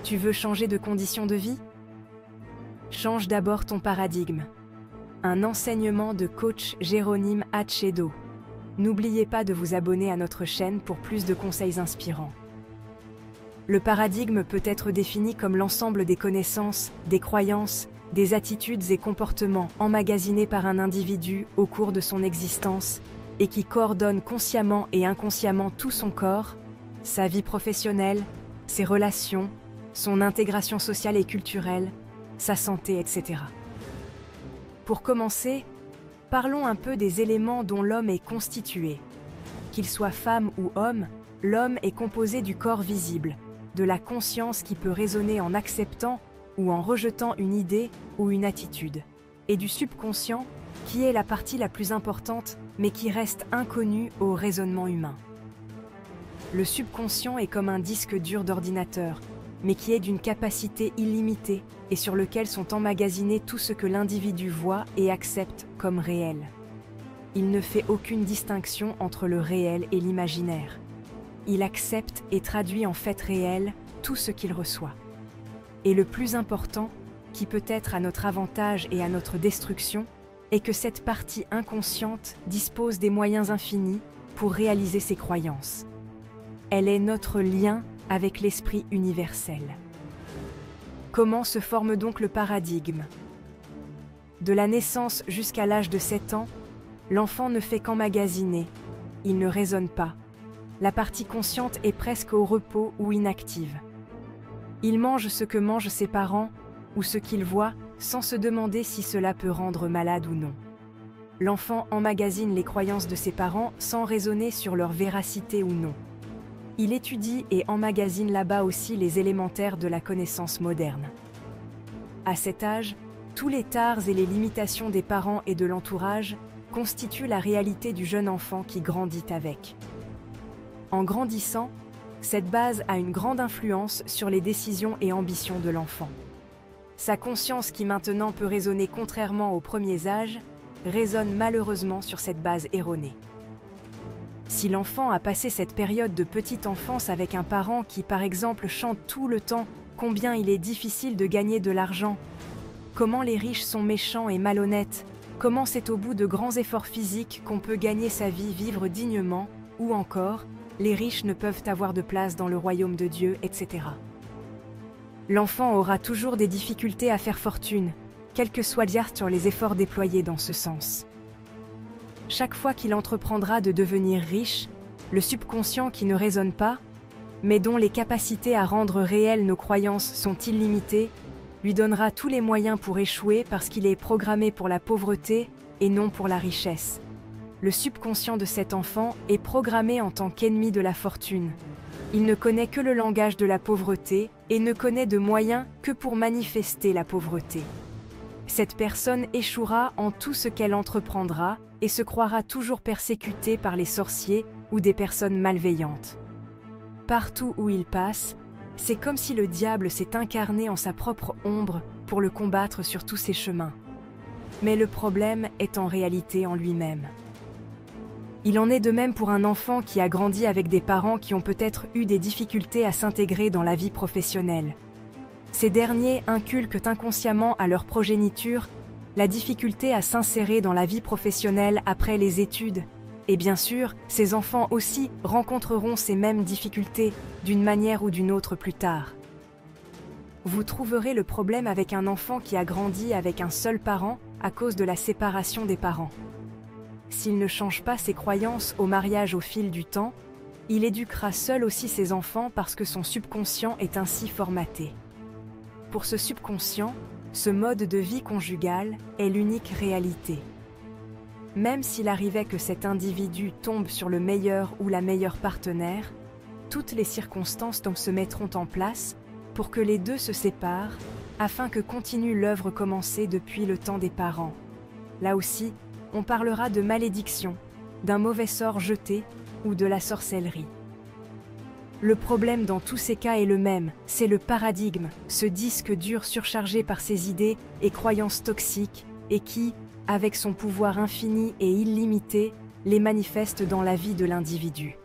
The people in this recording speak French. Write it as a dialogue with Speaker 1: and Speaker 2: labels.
Speaker 1: Tu veux changer de conditions de vie? Change d'abord ton paradigme. Un enseignement de coach Jérônime Achedo. N'oubliez pas de vous abonner à notre chaîne pour plus de conseils inspirants. Le paradigme peut être défini comme l'ensemble des connaissances, des croyances, des attitudes et comportements emmagasinés par un individu au cours de son existence et qui coordonne consciemment et inconsciemment tout son corps, sa vie professionnelle, ses relations, son intégration sociale et culturelle, sa santé, etc. Pour commencer, parlons un peu des éléments dont l'homme est constitué. Qu'il soit femme ou homme, l'homme est composé du corps visible, de la conscience qui peut raisonner en acceptant ou en rejetant une idée ou une attitude, et du subconscient, qui est la partie la plus importante, mais qui reste inconnue au raisonnement humain. Le subconscient est comme un disque dur d'ordinateur, mais qui est d'une capacité illimitée et sur lequel sont emmagasinés tout ce que l'individu voit et accepte comme réel. Il ne fait aucune distinction entre le réel et l'imaginaire. Il accepte et traduit en fait réel tout ce qu'il reçoit. Et le plus important, qui peut être à notre avantage et à notre destruction, est que cette partie inconsciente dispose des moyens infinis pour réaliser ses croyances. Elle est notre lien avec l'esprit universel. Comment se forme donc le paradigme? De la naissance jusqu'à l'âge de 7 ans, l'enfant ne fait qu'emmagasiner, il ne raisonne pas. La partie consciente est presque au repos ou inactive. Il mange ce que mangent ses parents ou ce qu'il voit sans se demander si cela peut rendre malade ou non. L'enfant emmagasine les croyances de ses parents sans raisonner sur leur véracité ou non. Il étudie et emmagasine là-bas aussi les élémentaires de la connaissance moderne. À cet âge, tous les tares et les limitations des parents et de l'entourage constituent la réalité du jeune enfant qui grandit avec. En grandissant, cette base a une grande influence sur les décisions et ambitions de l'enfant. Sa conscience qui maintenant peut raisonner contrairement aux premiers âges, résonne malheureusement sur cette base erronée. Si l'enfant a passé cette période de petite enfance avec un parent qui, par exemple, chante tout le temps combien il est difficile de gagner de l'argent, comment les riches sont méchants et malhonnêtes, comment c'est au bout de grands efforts physiques qu'on peut gagner sa vie, vivre dignement, ou encore, les riches ne peuvent avoir de place dans le royaume de Dieu, etc. L'enfant aura toujours des difficultés à faire fortune, quel que soit les efforts déployés dans ce sens. Chaque fois qu'il entreprendra de devenir riche, le subconscient qui ne raisonne pas, mais dont les capacités à rendre réelles nos croyances sont illimitées, lui donnera tous les moyens pour échouer parce qu'il est programmé pour la pauvreté et non pour la richesse. Le subconscient de cet enfant est programmé en tant qu'ennemi de la fortune. Il ne connaît que le langage de la pauvreté et ne connaît de moyens que pour manifester la pauvreté. Cette personne échouera en tout ce qu'elle entreprendra et se croira toujours persécutée par les sorciers ou des personnes malveillantes. Partout où il passe, c'est comme si le diable s'est incarné en sa propre ombre pour le combattre sur tous ses chemins. Mais le problème est en réalité en lui-même. Il en est de même pour un enfant qui a grandi avec des parents qui ont peut-être eu des difficultés à s'intégrer dans la vie professionnelle. Ces derniers inculquent inconsciemment à leur progéniture la difficulté à s'insérer dans la vie professionnelle après les études. Et bien sûr, ces enfants aussi rencontreront ces mêmes difficultés d'une manière ou d'une autre plus tard. Vous trouverez le problème avec un enfant qui a grandi avec un seul parent à cause de la séparation des parents. S'il ne change pas ses croyances au mariage au fil du temps, il éduquera seul aussi ses enfants parce que son subconscient est ainsi formaté. Pour ce subconscient, ce mode de vie conjugal est l'unique réalité. Même s'il arrivait que cet individu tombe sur le meilleur ou la meilleure partenaire, toutes les circonstances donc se mettront en place pour que les deux se séparent, afin que continue l'œuvre commencée depuis le temps des parents. Là aussi, on parlera de malédiction, d'un mauvais sort jeté ou de la sorcellerie. Le problème dans tous ces cas est le même, c'est le paradigme, ce disque dur surchargé par ses idées et croyances toxiques et qui, avec son pouvoir infini et illimité, les manifeste dans la vie de l'individu.